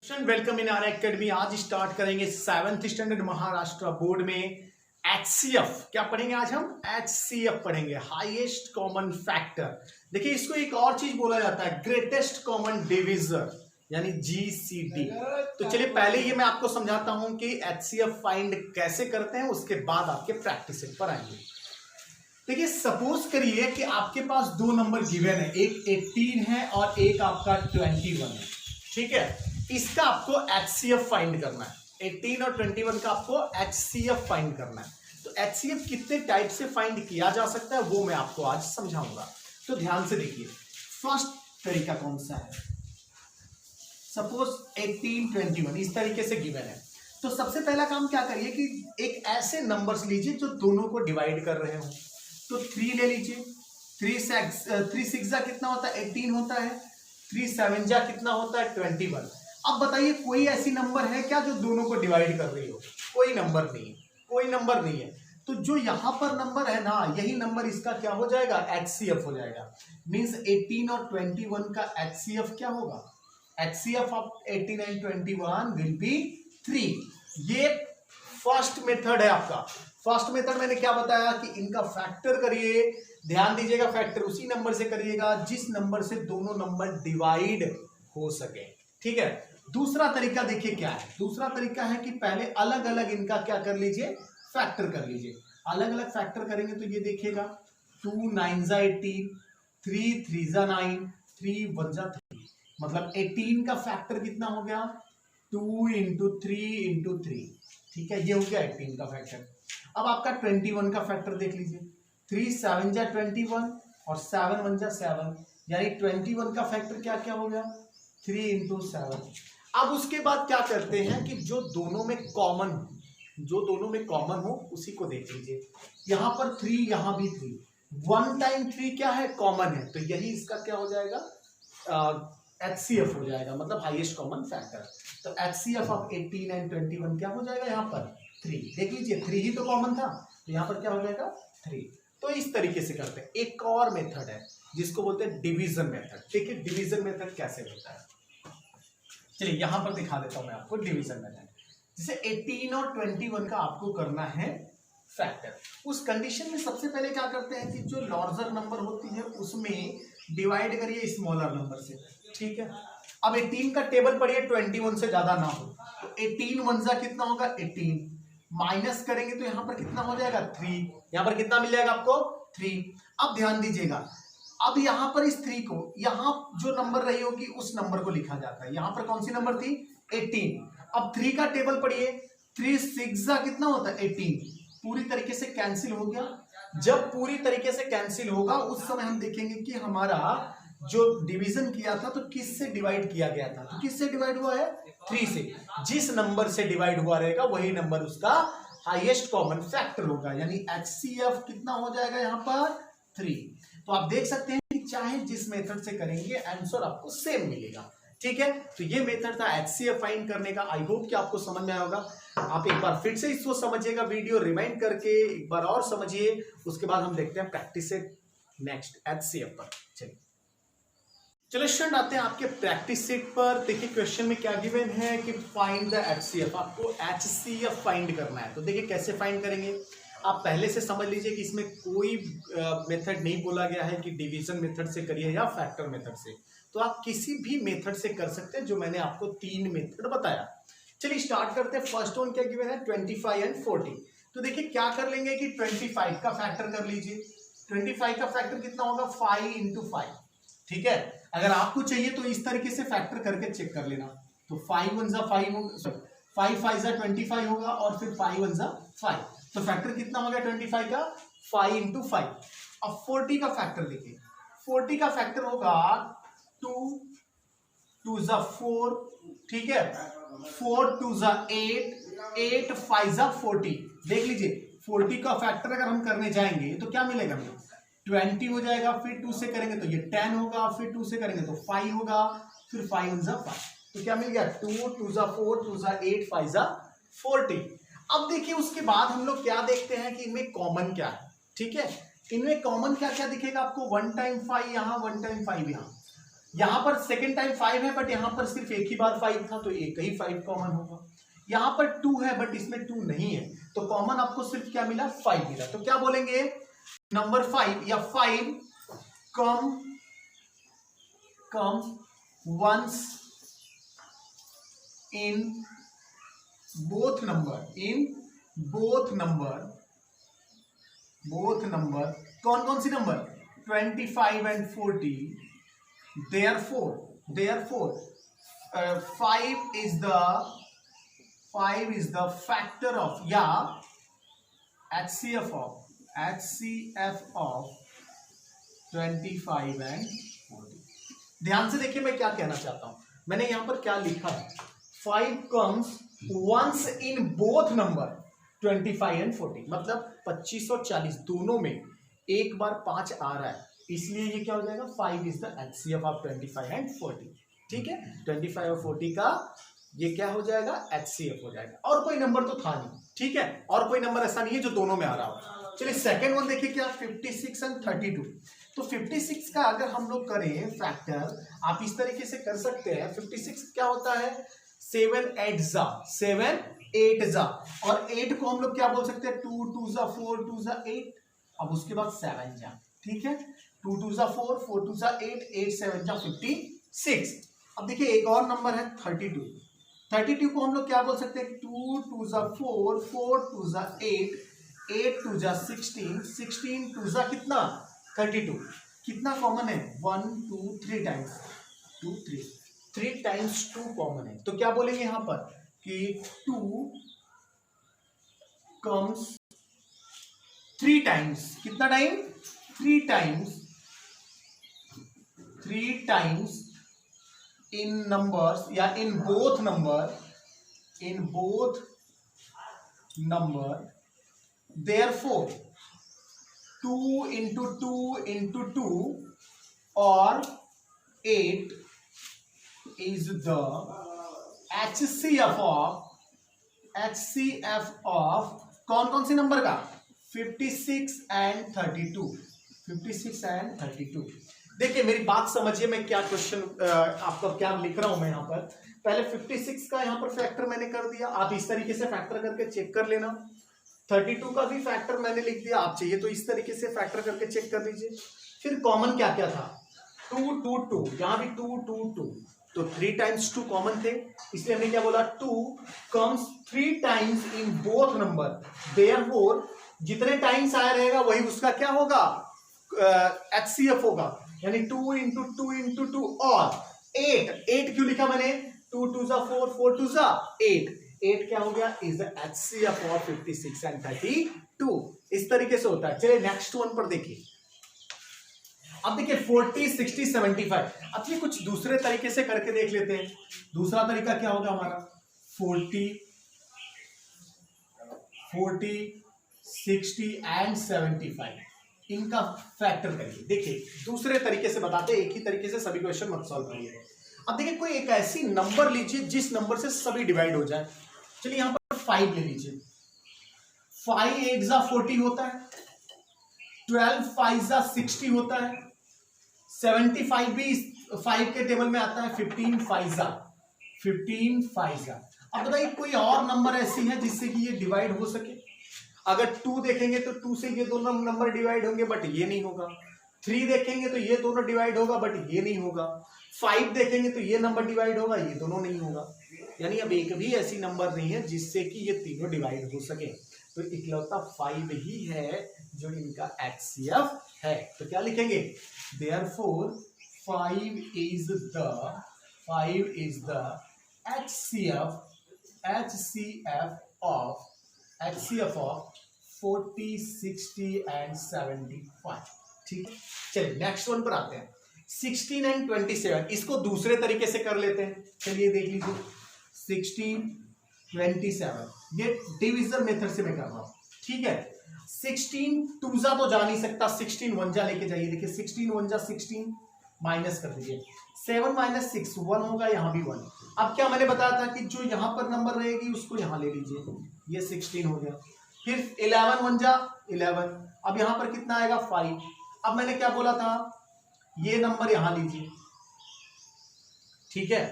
Welcome in are academy. आज start करेंगे 7th standard Maharashtra board में एचसीएफ। क्या पढ़ेंगे आज हम? एचसीएफ पढ़ेंगे, हाईएस्ट कॉमन फैक्टर। देखिए इसको एक और चीज बोला जाता है, ग्रेटेस्ट कॉमन डिविजर, यानी जीसीडी। तो चलिए पहले ये मैं आपको समझाता हूं कि एचसीएफ फाइंड कैसे करते हैं, उसके बाद आपके प्रैक्टिस पर आएंगे। देखिए सपोज करिए कि आपके पास दो नंबर गिवन है, एक 18 है और एक आपका 21 है। ठीक है, इसका आपको एचसीएफ फाइंड करना है। 18 और 21 का आपको एचसीएफ फाइंड करना है। तो एचसीएफ कितने टाइप से फाइंड किया जा सकता है वो मैं आपको आज समझाऊंगा। तो ध्यान से देखिए, फर्स्ट तरीका कौन सा है। सपोज 18, 21 इस तरीके से गिवन है, तो सबसे पहला काम क्या करिए कि एक ऐसे नंबर्स लीजिए जो दोनों को डिवाइड कर रहे हो। तो 3 ले लीजिए, 3 6 जा कितना होता है? 18 होता है। 3 7 जा कितना होता है? 21। अब बताइए कोई ऐसी नंबर है क्या जो दोनों को डिवाइड कर रही हो? कोई नंबर नहीं है, कोई नंबर नहीं है। तो जो यहां पर नंबर है ना, यही नंबर इसका क्या हो जाएगा? एचसीएफ हो जाएगा। मींस 18 और 21 का एचसीएफ क्या होगा? HCF of 18 and 21 will be 3। ये फर्स्ट मेथड है आपका। फर्स्ट मेथड मैंने क्या बताया कि इनका फैक्टर करिए। ध्यान दीजिएगा, फैक्टर उसी नंबर से करिएगा जिस नंबर से दोनों नंबर डिवाइड हो सके। ठीक है, दूसरा तरीका देखिए क्या है। दूसरा तरीका है कि पहले अलग अलग इनका क्या कर लीजिए? फैक्टर कर लीजिए। अलग अलग फैक्टर करेंगे तो ये देखिएगा, 2 9 जा 18, 3 3 जा 9, 3 1 जा 3। मतलब 18 का फैक्टर कितना हो गया? 2 इंटू 3 इंटू 3। ठीक है, ये हो गया 18 का फैक्टर। अब आपका 21 का फैक्टर देख लीजिए, 3 7 जा 21 और 7 1 जा 7, यानी 21 का फैक्टर क्या क्या हो गया? 3 इंटू 7। अब उसके बाद क्या करते हैं कि जो दोनों में कॉमन हो उसी को देख लीजिए। यहां पर 3, यहां भी 3, 1 टाइम 3 क्या है? कॉमन है। तो यही इसका क्या हो जाएगा? एचसीएफ हो जाएगा, मतलब हाईएस्ट कॉमन फैक्टर। तो एचसीएफ ऑफ 18 एंड 21 क्या हो जाएगा? यहाँ पर 3। देख लीजिए 3 ही तो कॉमन था, तो यहाँ पर क्या हो जाएगा? 3। तो इस तरीके से करते हैं। एक और मेथड है जिसको बोलते हैं डिवीजन मेथड। देखिए डिवीजन मेथड कैसे होता है, चलिए यहां पर दिखा देता हूं मैं आपको डिवीजन मेथड। जैसे 18 और 21 का आपको करना है फैक्टर। उस कंडीशन में सबसे पहले क्या करते हैं कि जो लार्जर नंबर होती है उसमें डिवाइड करिए स्मॉलर नंबर से। ठीक है, अब 18 का टेबल पढ़िए 21 से ज्यादा ना हो, तो 18 1 जा कितना होगा? 18। माइनस करेंगे तो यहां पर कितना हो जाएगा? 3। यहां पर कितना मिल जाएगा आपको? 3। अब ध्यान दीजिएगा, अब यहां पर इस 3 को, यहां जो नंबर रही होगी उस नंबर को लिखा जाता है। यहां पर कौन सी नंबर थी? 18। अब 3 का टेबल पढ़िए, 3 6 जा कितना होता है? 18। पूरी तरीके से कैंसिल हो गया। जब पूरी तरीके से कैंसिल होगा उस समय हम देखेंगे कि हमारा जो डिवीजन किया था तो किससे डिवाइड किया गया था? तो किससे डिवाइड हुआ है? 3 से। जिस नंबर से डिवाइड हुआ रहेगा वही नंबर उसका हाईएस्ट कॉमन फैक्टर होगा, यानी एचसीएफ कितना हो जाएगा यहाँ पर? 3। तो आप देख सकते हैं कि चाहे जिस मेथड से करेंगे आंसर आपको सेम मिलेगा। ठीक है, तो ये मेथड था एचसीएफ फाइंड करने का। आई होप कि आपको समझ में आया होगा। आप एक बार फिर से इसको समझिएगा, वीडियो रिवाइंड करके एक बार और समझिए, उसके बाद हम देखते हैं प्रैक्टिस से नेक्स्ट एचसीएफ पर। चलिए स्टूडेंट आते हैं आपके प्रैक्टिस सेट पर। देखिए क्वेश्चन में क्या गिवन है कि फाइंड द एचसीएफ। आपको एचसीएफ फाइंड करना है। तो देखिए कैसे फाइंड करेंगे, आप पहले से समझ लीजिए कि इसमें कोई मेथड नहीं बोला गया है कि डिवीजन मेथड से करिए या फैक्टर मेथड से। तो आप किसी भी मेथड से कर सकते हैं, जो मैंने आपको 3 मेथड बताया। चलिए स्टार्ट करते हैं। फर्स्ट वन क्या गिवन है? 25 एंड 40। तो देखिए क्या कर लेंगे कि 25 का फैक्टर कर लीजिए। 25 का फैक्टर कितना होगा? 5 इंटू 5। ठीक है, अगर आपको चाहिए तो इस तरीके से फैक्टर करके चेक कर लेना। तो 5 1 जा 5 होगा, 5 5 जा 25 होगा और फिर 5 1 जा 5। तो फैक्टर कितना हो गया 25 का? 5 इंटू 5। अब 40 का फैक्टर देखिए, 40 का फैक्टर होगा 2 2 जा 4। ठीक है, 4 2 जा 8, 8 5 जा 40। देख लीजिए 40 का फैक्टर अगर हम करने जाएंगे तो क्या मिलेगा हमें? 20 हो जाएगा, फिर 2 से करेंगे तो ये 10 होगा, फिर 2 से करेंगे तो 5 होगा, फिर 5 1 जा 5। तो क्या मिल गया? 2 2 जा 4, 2 जा 8, 5 जा 40। अब देखिए उसके बाद हम लोग क्या देखते हैं कि इनमें कॉमन क्या है। ठीक है, इनमें कॉमन क्या क्या दिखेगा आपको? 1 टाइम 5 यहाँ, 1 टाइम 5 यहाँ। यहां पर सेकेंड टाइम 5 है बट यहां पर सिर्फ एक ही बार 5 था तो एक ही 5 कॉमन होगा। यहां पर 2 है बट इसमें 2 नहीं है तो कॉमन आपको सिर्फ क्या मिला 5 मिला। तो क्या बोलेंगे नंबर 5 या 5 come once in both number कौन कौन सी number 25 and 40 therefore 5 is the factor of या HCF of 25 and 40। ध्यान से देखिए मैं क्या कहना चाहता हूं, मैंने यहां पर क्या लिखा है 5 comes once in both number 25 and 40 मतलब 25 और 40 दोनों में एक बार 5 आ रहा है इसलिए ये क्या हो जाएगा 5 is the HCF of 25 and 40। ठीक है 25 और 40 का ये क्या हो जाएगा HCF हो जाएगा। और कोई नंबर तो था नहीं, ठीक है, और कोई नंबर ऐसा नहीं है जो दोनों में आ रहा हो। चलिए सेकंड वन देखिए क्या 56 एंड 32। तो 56 का अगर हम लोग करें फैक्टर आप इस तरीके से कर सकते हैं। 56 क्या होता है 7 8 जा 7 8 जा और 8 को हम लोग क्या बोल सकते हैं 2 2 जा 4 2 जा 8 अब उसके बाद 7 जा। ठीक है 2 2 जा 4 4 2 जा 8 8 7 जा 56। अब देखिए एक और नंबर है 32 को हम लोग क्या बोल सकते हैं 2 2 जा 4 4 2 जा 8 8 2 जा 16 16 2 जा कितना 32। कितना कॉमन है 1 2 3 टाइम्स 2 3 टाइम्स 2 कॉमन है। तो क्या बोलेंगे यहां पर कि 2 कम्स 3 टाइम्स कितना टाइम 3 टाइम्स in numbers या in both number therefore 2 into 2 into 2 or 8 is the HCF of कौन कौन सी नंबर का 56 and 32। देखिए मेरी बात समझिए मैं क्या क्वेश्चन आपका क्या लिख रहा हूं मैं यहाँ पर। पहले 56 का यहाँ पर फैक्टर मैंने कर दिया, आप इस तरीके से फैक्टर करके चेक कर लेना। 32 का भी फैक्टर मैंने लिख दिया, आप चाहिए तो इस तरीके से फैक्टर करके चेक कर लीजिए। फिर कॉमन क्या क्या था 2 2 2 यहाँ भी 2 2 2 तो 3 टाइम्स 2 कॉमन थे इसलिए हमने क्या बोला 2 comes 3 times in both number therefore जितने टाइम्स आया रहेगा वही उसका क्या होगा HCF होगा यानी 2 into 2 into 2 और 8 क्यों लिखा मैंने 2 2 जा 4 4 2 जा 8 क्या हो गया is the HCF of 56 and 32। इस तरीके से होता है। चलिए नेक्स्ट वन पर देखिए। अब देखिए 40 60 75। अब ये कुछ दूसरे तरीके से करके देख लेते हैं। दूसरा तरीका क्या होगा हमारा 40 60 and 75 इनका फैक्टर करिए। देखिए दूसरे तरीके से बताते हैं, एक ही तरीके से सभी क्वेश्चन मत सॉल्व करिए। अब देखिए कोई एक ऐसी नंबर लीजिए जिस नंबर से सभी डिवाइड हो जाए। चलिए यहां पर 5 ले लीजिए। 5 8 जा 40 होता है, 12 5 जा 60 होता है, 75 भी 5 के टेबल में आता है, 15 5 जा। अब बताइए कोई और नंबर ऐसी है जिससे कि ये डिवाइड हो सके। अगर 2 देखेंगे तो 2 से ये दोनों नंबर डिवाइड होंगे बट ये नहीं होगा। 3 देखेंगे तो ये दोनों डिवाइड होगा बट ये नहीं होगा। 5 देखेंगे तो ये नंबर डिवाइड होगा, ये दोनों नहीं होगा। यानी अब एक भी ऐसी नंबर नहीं है जिससे कि ये तीनों डिवाइड हो सके। तो इकलौता 5 ही है जो इनका HCF है। तो क्या लिखेंगे therefore 5 is the HCF of 40 60 and 75। ठीक है चलिए नेक्स्ट वन पर आते हैं। 16 and 27 इसको दूसरे तरीके से कर लेते हैं। चलिए देख लीजिए 16 27 ये डिविजन मेथड से मैं कर रहा हूं। ठीक है 16 2 जा तो जा नहीं सकता, 16 1 जा लेके जाइए। देखिए 16 1 जा 16 माइनस कर दीजिए, 7 - 6 1 होगा, यहाँ भी 1। अब क्या मैंने बताया था कि जो यहाँ पर नंबर रहेगी उसको यहाँ ले लीजिए, ये 16 हो गया। फिर 11 1 जा 11, अब यहाँ पर कितना आएगा 5। अब मैंने क्या बोला था ये नंबर यहाँ लीजिए, ठीक है,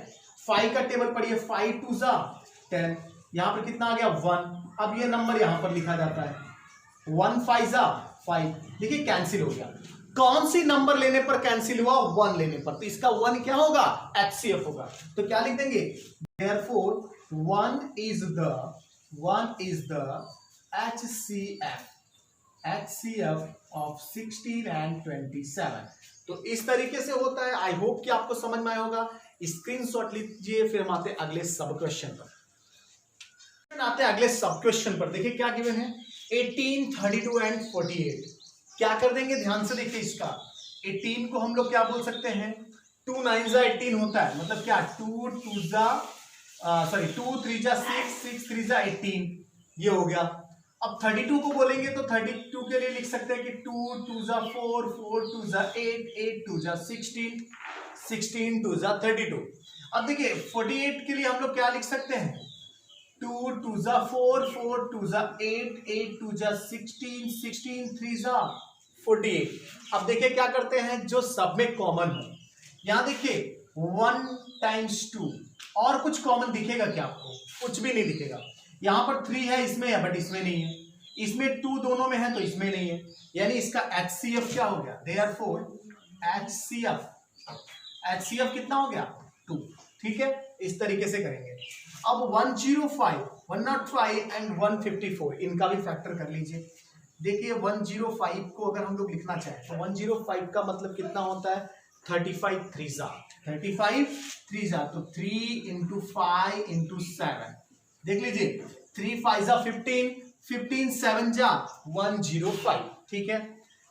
5 का टेबल पढ़िए, 5 2 जा 10, यहां पर कितना आ गया 1। अब ये नंबर यहां पर लिखा जाता है 1 5 जा 5, देखिए कैंसिल हो गया। कौन सी नंबर लेने पर कैंसिल हुआ? 1 लेने पर, तो इसका 1 क्या होगा? HCF होगा। तो क्या लिख देंगे? Therefore 1 is the HCF of 16 and 27। तो इस तरीके से होता है। आई होप कि आपको समझ में आया होगा। स्क्रीनशॉट लीजिए, फिर हम आते अगले सब क्वेश्चन पर। आते अगले सब क्वेश्चन पर, देखिए क्या गिवन है, 18 32 एंड 48। क्या कर देंगे, ध्यान से देखिए इसका। 18 को हम लोग क्या बोल सकते हैं, 2 9 जा 18 होता है, मतलब क्या 2 3 जा 6 6 3 जा 18, ये हो गया। अब 32 को बोलेंगे तो 32 के लिए लिख सकते हैं कि 2 2 जा 4 4 2 जा 8 8 2 जा 16 16 2 जा 32। अब देखिए 48 के लिए हम लोग क्या लिख सकते हैं, 2 2 जा 4 4 2 जा 8 8 2 जा 16 16 3 जा 48। अब देखिए क्या करते हैं, जो सब में कॉमन हो, यहां देखिए 1 टाइम्स 2, और कुछ कॉमन दिखेगा क्या आपको? कुछ भी नहीं दिखेगा। यहां पर 3 है, इसमें है बट इसमें नहीं है, इसमें 2 दोनों में है तो इसमें नहीं है, यानी इसका HCF क्या हो गया? Therefore HCF कितना हो गया? 2। ठीक है, इस तरीके से करेंगे। अब 105 105 एंड 154 इनका भी फैक्टर कर लीजिए। देखिए 105 को अगर हम लोग लिखना चाहें तो 105 का मतलब कितना होता है, 35 3 जा 35 3 जा, तो 3 इंटू 5 इंटू 7, देख लीजिए 3 5 जा 15 15 7 जा 105। ठीक है,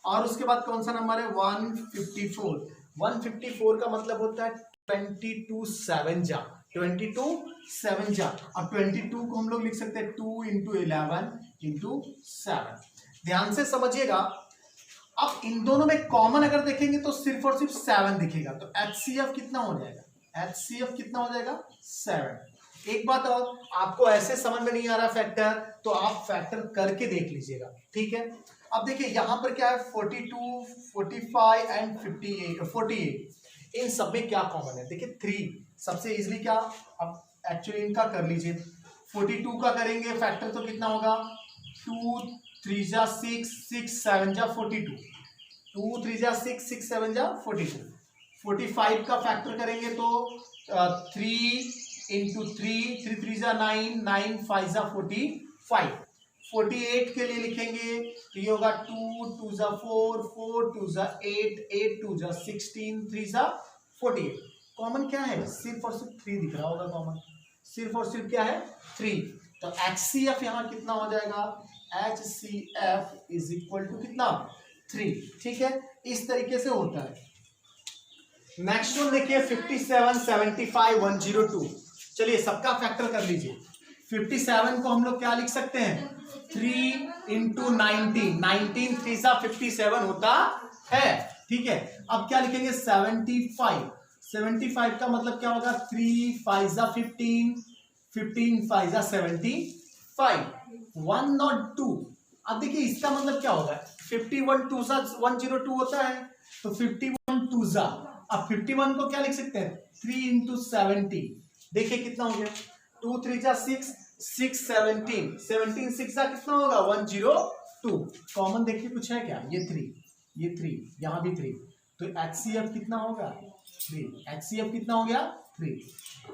और उसके बाद कौन सा नंबर है, 154 154 का मतलब होता है 22 7 जा 22 7 जा। अब 22 को हम लोग लिख सकते हैं 2 इंटू 11 इंटू 7। ध्यान से समझिएगा। अब इन दोनों में कॉमन अगर देखेंगे तो सिर्फ और सिर्फ 7 दिखेगा, तो HCF कितना हो जाएगा? HCF कितना हो जाएगा? 7। एक बात और, आपको ऐसे समझ में नहीं आ रहा फैक्टर, तो आप फैक्टर करके देख लीजिएगा। ठीक है, अब देखिए यहां पर क्या है, 42 45 एंड 48 इन सब में क्या कॉमन है? देखिए 3 सबसे इजीली, क्या अब एक्चुअली इनका कर लीजिए। 42 का करेंगे फैक्टर तो कितना होगा, 2 3 जा 6 6 7 जा 42, 2 3 जा 6 6 7 जा 42। 45 का फैक्टर करेंगे तो 3 इंटू 3 3 3 जा 9 9 5 जा 45। 48 के लिए लिखेंगे तो ये होगा 2 2 जा 4 4 2 जा 8 8 2 जा 16 3 जा 48। कॉमन क्या है, सिर्फ और सिर्फ 3 दिख रहा होगा कॉमन, सिर्फ और सिर्फ क्या है 3। तो HCF यहां कितना हो जाएगा, HCF इज इक्वल टू कितना, 3। ठीक है, इस तरीके से होता है। नेक्स्ट वन देखिए 57 75 102। चलिए सबका फैक्टर कर लीजिए। 57 को हम लोग क्या लिख सकते हैं, 3 इंटू 19 19 3 सा 57 होता है। ठीक है, अब क्या लिखेंगे 75 75 का मतलब क्या होगा, 3 5 जा 15 15 5 जा 75 102। अब देखिए इसका मतलब क्या होगा, 51 2 सा 102 होता है, तो 51 2 जा, अब 51 को क्या लिख सकते हैं, 3 इंटू 70, देखिए कितना हो गया, 2 3 जा 6 6 17 17 6 जा कितना होगा 102। कॉमन देखिए कुछ है क्या, ये 3 यहां भी 3, तो HCF कितना होगा 3। HCF कितना हो गया 3।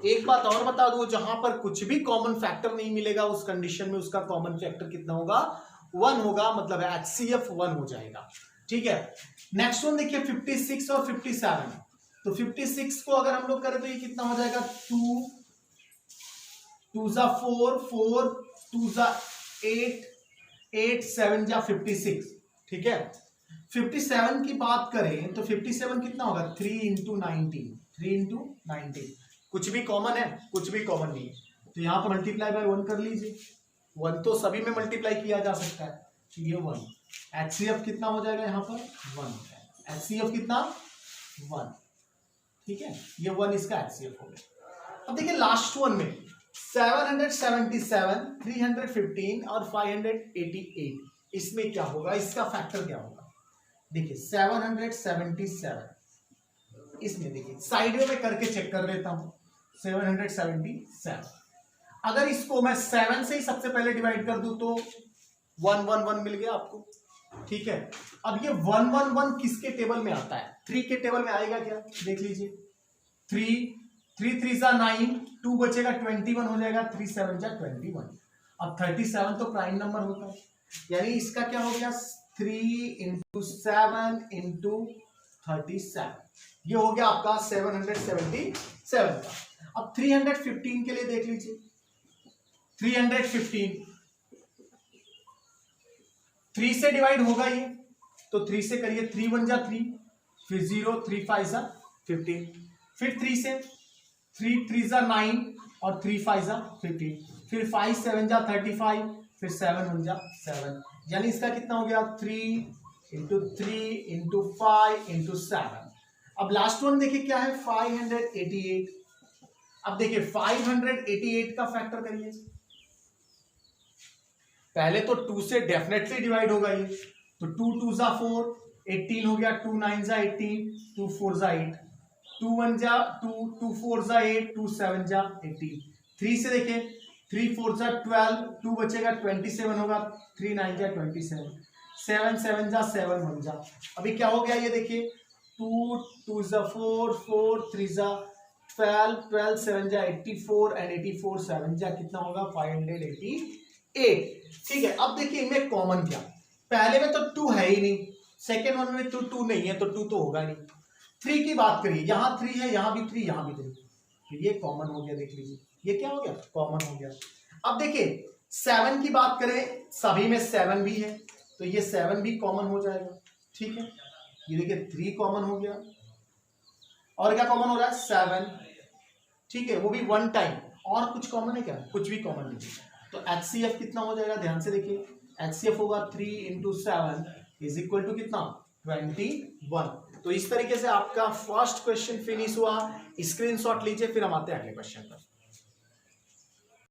एक बात और बता दूं, जहां पर कुछ भी कॉमन फैक्टर नहीं मिलेगा उस कंडीशन में उसका कॉमन फैक्टर कितना होगा, 1 होगा, मतलब HCF 1 हो जाएगा। ठीक है, नेक्स्ट वन देखिए 56 और 57। तो 56 को अगर हम लोग करें तो ये कितना हो जाएगा, 2 2 जा 4 4 2 जा 8 8 7 जा 56। ठीक है, 57 की बात करें तो 57 कितना होगा, 3 इंटू 19 3 इंटू 19। कुछ भी कॉमन है, कुछ भी कॉमन नहीं है, तो यहां पर मल्टीप्लाई बाय 1 कर लीजिए। 1 तो सभी में मल्टीप्लाई किया जा सकता है, तो ये 1। HCF कितना हो जाएगा यहाँ पर 1। HCF कितना 1। ठीक है, ये 1 इसका HCF हो गया। अब देखिए लास्ट वन में 777 315 और 588, इसमें क्या होगा, इसका फैक्टर क्या होगा। देखिए 777 इसमें देखिए साइड में मैं करके चेक कर लेता हूं 777। अगर इसको मैं 7 से ही सबसे पहले डिवाइड कर दूं तो 111 मिल गया आपको, ठीक है। अब ये 111 किसके टेबल में आता है? 3 के टेबल में आएगा क्या, देख लीजिए। 3 3 जा 9, 2 बचेगा 21 हो जाएगा, 3 7 जा 21। अब 37 तो प्राइम नंबर होता है, यानी इसका क्या हो गया 3 इंटू 7 इंटू 37, ये हो गया आपका 777 का। अब 315 के लिए देख लीजिए, 315 3 से डिवाइड होगा ये, तो 3 से करिए, 3 1 जा 3, फिर 0, 3 5 जा 15, फिर 3 से 3 3 जा 9 और 3 5 जा 15, फिर 5 7 जा 35, फिर 7 1 जा 7, यानी इसका कितना हो गया 3 इंटू 3 इंटू 5 इंटू 7। अब लास्ट वन देखिए क्या है 588। अब देखिए 588 का फैक्टर करिए, पहले तो 2 से डेफिनेटली डिवाइड होगा ये, तो 2 2 जा 4, 18 हो गया, 2 9 जा 18, 2 4 जा 8, 2 1 जा 2, 2 4 जा 8, 2 7 जा 18। 3 से देखिए 3 4 जा 12, 2 बचेगा 27 होगा, 3 9 जा 27, 7 7 जा 7 1 जा। अभी क्या हो गया ये देखिए 2 2 जा 4, 4 3 जा 12, 12 7 जा 84 एंड 84 7 जा कितना होगा 588। ठीक है, अब देखिए इनमें कॉमन क्या, पहले में तो 2 है ही नहीं, सेकेंड वन में तो 2 नहीं है, तो 2 तो होगा नहीं। 3 की बात करिए, यहां 3 है, यहां भी 3, यहां भी 3, तो ये कॉमन हो गया, देख लीजिए ये क्या हो गया कॉमन हो गया। अब देखिए 7 की बात करें, सभी में 7 भी है, तो ये 7 भी कॉमन हो जाएगा, ठीक है। ये देखिए 3 कॉमन हो गया, और क्या कॉमन हो रहा है 7, ठीक है, वो भी 1 टाइम। और कुछ कॉमन है क्या, कुछ भी कॉमन नहीं, तो HCF कितना हो जाएगा, ध्यान से देखिए HCF होगा 3 इंटू 7 इज इक्वल टू कितना 21। तो इस तरीके से आपका फर्स्ट क्वेश्चन फिनिश हुआ। स्क्रीनशॉट लीजिए, फिर हम आते हैं अगले क्वेश्चन पर।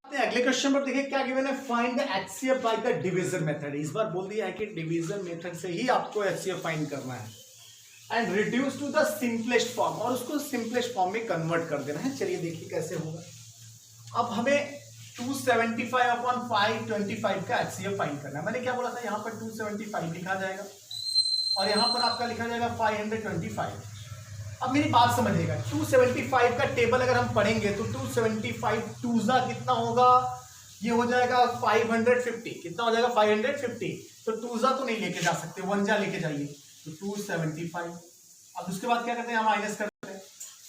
अगले क्वेश्चन पर देखिए क्या गिवन है, find the HCF by the division method. इस बार बोल दिया है कि डिवीजन मेथड से ही आपको HCF फाइंड करना है and reduce to the simplest form, और उसको सिंपलेस्ट फॉर्म में कन्वर्ट कर देना है। चलिए देखिए कैसे होगा। अब हमें 275/525 का HCF फाइंड करना है। मैंने क्या बोला था, यहाँ पर 275 लिखा जाएगा और यहाँ पर आपका लिखा जाएगा 525। अब मेरी बात समझिएगा, 275 का टेबल अगर हम पढ़ेंगे तो 275 टूजा कितना होगा, ये हो जाएगा 550। कितना हो जाएगा 550। तो टूजा तो नहीं लेके जा सकते, 1 जा लेके जाइए, तो 275। अब उसके बाद क्या करते हैं, हम माइनस करते हैं,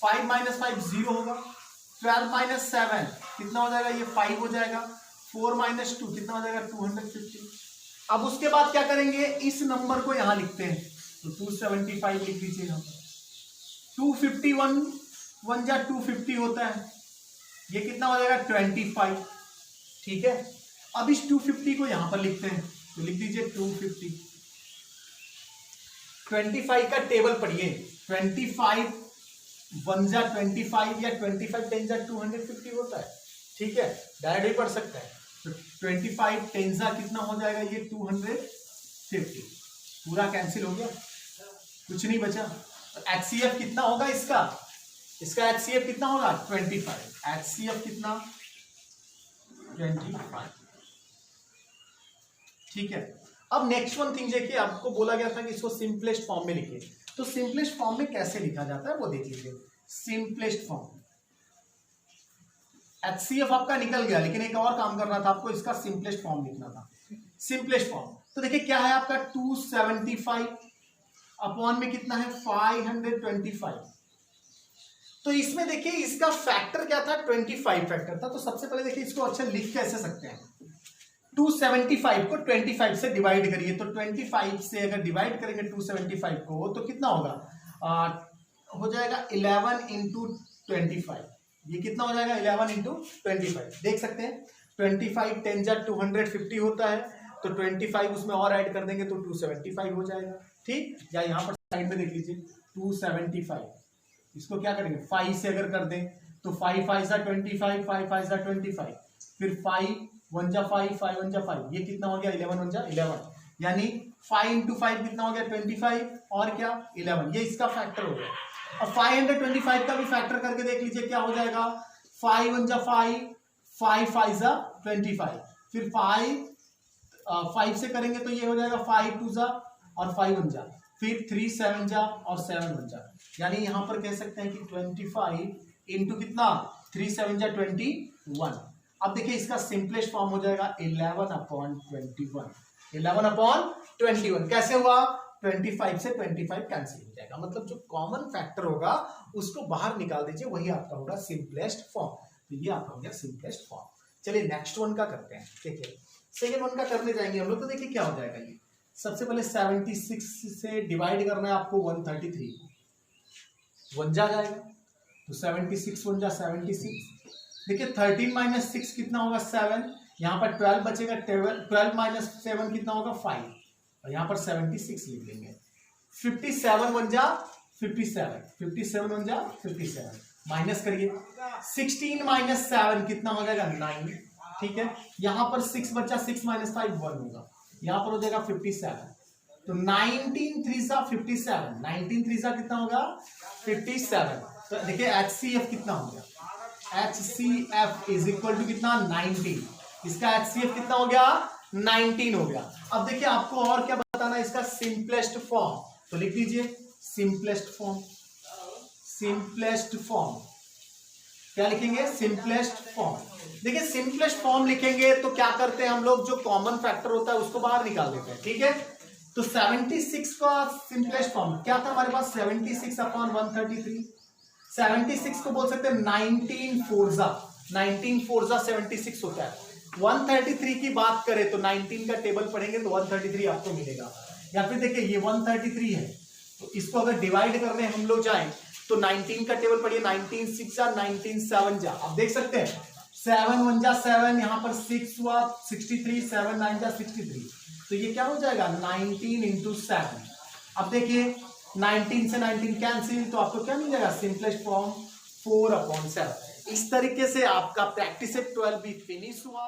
5 - 5 0 होगा, 12 - 7 कितना हो जाएगा, ये 5 हो जाएगा, 4 - 2 कितना हो जाएगा 250। अब उसके बाद क्या करेंगे, इस नंबर को यहां लिखते हैं, तो 275 लिख लीजिए यहाँ पर। 251 1 जा 250 होता है, ये कितना हो जाएगा 25, ठीक है। अब इस 250 को यहां पर लिखते हैं, तो लिख दीजिए 250। 25 का टेबल पढ़िए, 25 1 जा 25 या 25 10 जा 250 होता है, ठीक है, डायरेक्ट भी पढ़ सकता है। तो 25 10 जा कितना हो जाएगा, ये 250, पूरा कैंसिल हो गया, कुछ नहीं बचा। तो HCF कितना होगा इसका HCF कितना होगा 25, HCF कितना 25, ठीक है। अब नेक्स्ट वन थिंग देखिए, आपको बोला गया था कि इसको सिंपलेस्ट फॉर्म में लिखिए, तो सिंपलेस्ट फॉर्म में कैसे लिखा जाता है वो देख लीजिए। सिंपलेस्ट फॉर्म, HCF आपका निकल गया, लेकिन एक और काम करना था आपको, इसका सिंपलेस्ट फॉर्म लिखना था। सिंपलेस्ट फॉर्म तो देखिए क्या है आपका 275 अपॉन में कितना है 525। तो इसमें देखिए इसका फैक्टर क्या था 25 फैक्टर था। तो सबसे पहले देखिए इसको अच्छा लिख कैसे सकते हैं, 275 को 25 से डिवाइड करिए, तो 25 से अगर डिवाइड करेंगे 275 को तो कितना होगा, हो जाएगा 11 इंटू 25, ये कितना हो जाएगा 11 इंटू 25। देख सकते हैं 25 10 जा 250 होता है, तो 25 उसमें और ऐड कर देंगे तो 275 हो जाएगा, ठीक। या यहाँ पर साइड में देख लीजिए 275, इसको क्या करेंगे 5 से अगर कर दें तो 5 5 जा 25, 5 5 जा 25, फिर 5 1 जा 5, 5 1 जा 5, ये कितना हो गया 11 1 जा 11, यानी 5 इंटू 5 कितना हो गया 25 और क्या 11, ये इसका फैक्टर हो गया। अब 525 का भी फैक्टर करके देख लीजिए क्या हो जाएगा। 5 1 जा 5, 5 5 जा 25, फिर 5 से करेंगे तो ये हो जाएगा 5 2 जा और 5 1 जा, फिर 3 7 जा और 7 1 जा, यानी यहां पर कह सकते हैं कि 25 इंटू कितना 3 7 जा 21। अब देखिए इसका सिंपलेस्ट फॉर्म हो जाएगा 11/21। 11/21 कैसे हुआ, 25 से 25 कैंसिल हो जाएगा, मतलब जो कॉमन फैक्टर होगा उसको बाहर निकाल दीजिए, वही आपका होगा सिंपलेस्ट फॉर्म। तो ये आपका हो गया सिंपलेस्ट फॉर्म। चलिए नेक्स्ट वन का करते हैं। देखिए सेकेंड वन का करने जाएंगे हम लोग, तो देखिए क्या हो जाएगा। ये सबसे पहले 76 से डिवाइड करना है आपको 133 को, 1 जा जाएगा तो 76 1 जा 76। देखिए 13 माइनस 6 कितना होगा 7, यहाँ पर 12 बचेगा, 12 माइनस 7 कितना होगा 5, और यहाँ पर 76 लिख लेंगे। 57 1 जा 57, 57 1 जा 57, माइनस करिए 16 माइनस 7 कितना हो जाएगा 9, ठीक है। यहाँ पर 6 बचा, 6 माइनस 5 1 होगा, यहाँ पर हो जाएगा 57, तो 19 3 सा 57, 19 3 सा कितना होगा 57। तो देखिए HCF कितना हो गया, HCF इज इक्वल टू कितना 19, इसका HCF कितना हो गया 19 हो गया। अब देखिए आपको और क्या बताना है, इसका सिंपलेस्ट फॉर्म, तो लिख दीजिए सिंपलेस्ट फॉर्म। सिंपलेस्ट फॉर्म क्या लिखेंगे, सिंपलेस्ट फॉर्म। देखिए सिंपलेस्ट फॉर्म लिखेंगे तो क्या करते हैं हम लोग, जो कॉमन फैक्टर होता है उसको बाहर निकाल देते हैं, ठीक है। तो 76 का सिंपलेस्ट फॉर्म क्या था हमारे पास, 76/133। 76 को बोल सकते हैं 19 4 जा, 19 4 जा 76 होता है। 133 की बात करें तो 19 का टेबल पढ़ेंगे तो 133 आपको मिलेगा। या फिर देखिए ये 133 है, तो इसको अगर डिवाइड करने हम लोग जाएं तो 19 का टेबल पढ़िए, 19 6 जा 19 7 जा, आप देख सकते हैं 7 1 जा 7, यहाँ पर 6 हुआ 63, 7 9 जा 63, तो ये क्या हो जाएगा 19 इंटू 7। अब देखिए 19 से 19 कैंसिल, तो आपको क्या मिल जाएगा सिंपलेस्ट फॉर्म 4/7। इस तरीके से आपका प्रैक्टिस 12 भी फिनिश हुआ।